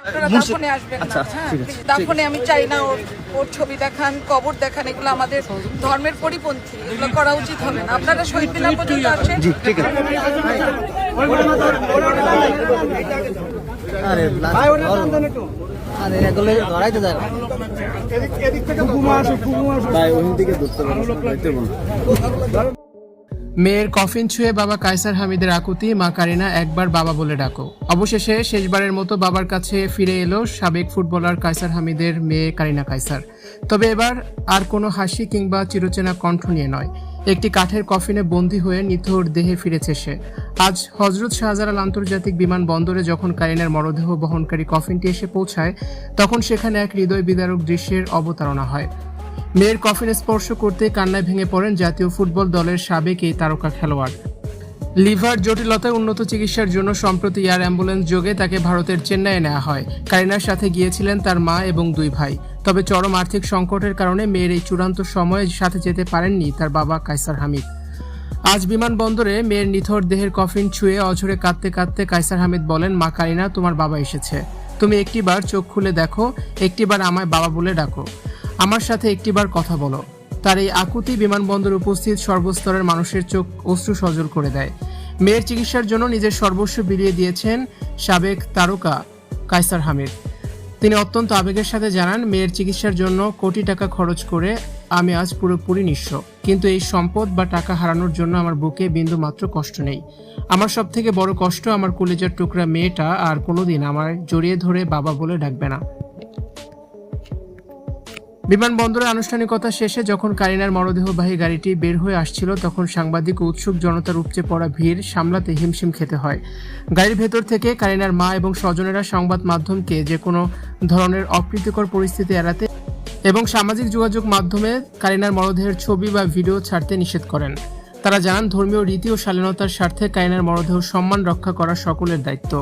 আপনারা দাফনে আসবেন না, হ্যাঁ দাফনে আমি চাই না ওর ছবি দেখান, কবর দেখান, এগুলো আমাদের ধর্মের পরিপন্থী, এগুলো করা উচিত হবে না। আপনারা শহীদ মিনার পর্যন্ত আসেন। মেয়ের কফিন ছুঁয়ে বাবা কায়সার হামিদের আকুতি, মা কারিনা একবার বাবা বলে ডাকো। অবশেষে শেষবারের মতো বাবার কাছে ফিরে এলো সাবেক ফুটবলার কায়সার হামিদের মেয়ে কারিনা কায়সার। তবে এবার আর কোনো হাসি কিংবা চিরচেনা কণ্ঠ নিয়ে নয়, একটি কাঠের কফিনে বন্দী হয়ে নিথর দেহে ফিরেছে সে। আজ হজরত শাহজালাল আন্তর্জাতিক বিমানবন্দরে যখন কারিনার মরদেহ বহনকারী কফিনটি এসে পৌঁছায়, তখন সেখানে এক হৃদয় বিদারক দৃশ্যের অবতারণা হয়। মেয়ের কফিনে স্পর্শ করতে কান্নায় ভেঙে পড়েন জাতীয় ফুটবল দলের সাবেক এই তারকা খেলোয়াড়। লিভার জটিলতায় উন্নত চিকিৎসার জন্য সম্প্রতি এয়ার অ্যাম্বুলেন্স যোগে তাকে ভারতের চেন্নাইয়ে নেওয়া হয়। কারিনার সাথে গিয়েছিলেন তার মা এবং দুই ভাই। তবে চরম আর্থিক সংকটের কারণে মেয়ের এই চূড়ান্ত সময়ে সাথে যেতে পারেননি তার বাবা কায়সার হামিদ। আজ বিমানবন্দরে মেয়ের নিথর দেহের কফিন ছুঁয়ে অঝরে কাঁদতে কাঁদতে কায়সার হামিদ বলেন, মা কারিনা, তোমার বাবা এসেছে। তুমি একটিবার চোখ খুলে দেখো, একটিবার আমায় বাবা বলে ডাকো, আমার সাথে একটিবার কথা বলো। তার এই আকুতি বিমানবন্দরে উপস্থিত সর্বস্তরের মানুষের চোখ অশ্রু সজল করে দেয়। মেয়ের চিকিৎসার জন্য নিজের সর্বস্ব বিলিয়ে দিয়েছেন সাবেক তারকা কায়সার হামিদ। তিনি অত্যন্ত আবেগের সাথে জানান, মেয়ের চিকিৎসার জন্য কোটি টাকা খরচ করে আমি আজ পুরোপুরি নিঃস্ব, কিন্তু এই সম্পদ বা টাকা হারানোর জন্য আমার বুকে বিন্দু মাত্র কষ্ট নেই। আমার সব থেকে বড় কষ্ট আমার কলিজার টুকরা মেয়েটা আর কোনোদিন আমায় জড়িয়ে ধরে বাবা বলে ডাকবে না। বিমানবন্দরের আনুষ্ঠানিকতা শেষে যখন কারিনার মরদেহবাহী গাড়িটি বের হয়ে আসছিল, তখন সাংবাদিক ও উৎসুক জনতার উপচে পড়া ভিড় সামলাতে হিমশিম খেতে হয়। গাড়ির ভেতর থেকে কারিনার মা এবং স্বজনেরা সংবাদ মাধ্যমকে যে কোনো ধরনের অপ্রীতিকর পরিস্থিতি এড়াতে এবং সামাজিক যোগাযোগ মাধ্যমে কারিনার মরদেহের ছবি বা ভিডিও ছাড়তে নিষেধ করেন। তারা জানান, ধর্মীয় রীতি ও শালীনতার স্বার্থে কারিনার মরদেহ সম্মান রক্ষা করা সকলের দায়িত্ব।